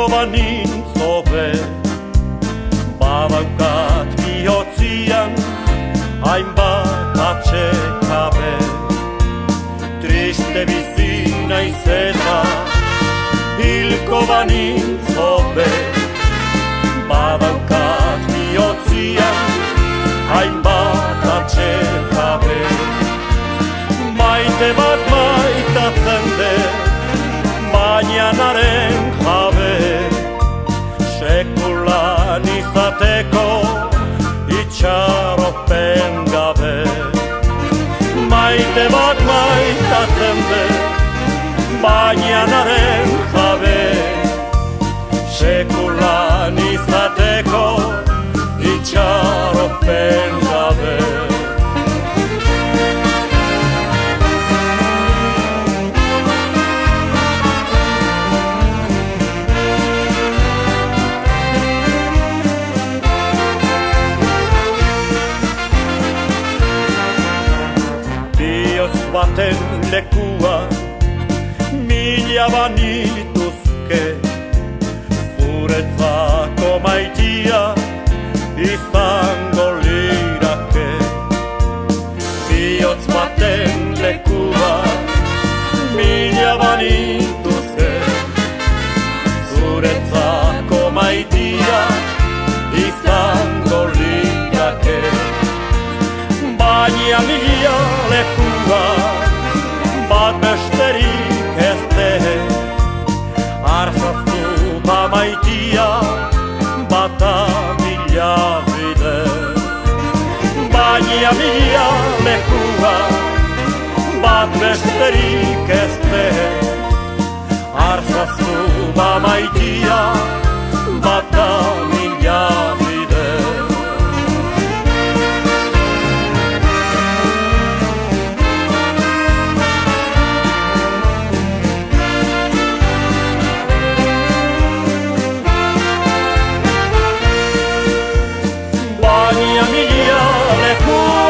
Hilko banintz hobe, badaukat bihotzian hainbat atsekabe. Triste bizi naiz eta hilko banintz hobe, badaukat bihotzian hainbat atsekabe. Maite bat maitatzen dut, mañanaren jabe, sekulan izateko itxaropen gabe. Maite bat maitatzen dut, mañanaren jabe, sekulan izateko itxaropen gabe. Baten lekua mila banituzke, zuretzako maitia izango lirake. Bihotz baten lekua mila banituzke, zuretzako maitia izango lirake. Baina mila lekua bat besterik ez de, arzaztu ba maitia bata mila bide. Baina mila lekua bat besterik ez de, arzaztu ba maitia bata mila bide. Baina mila lekua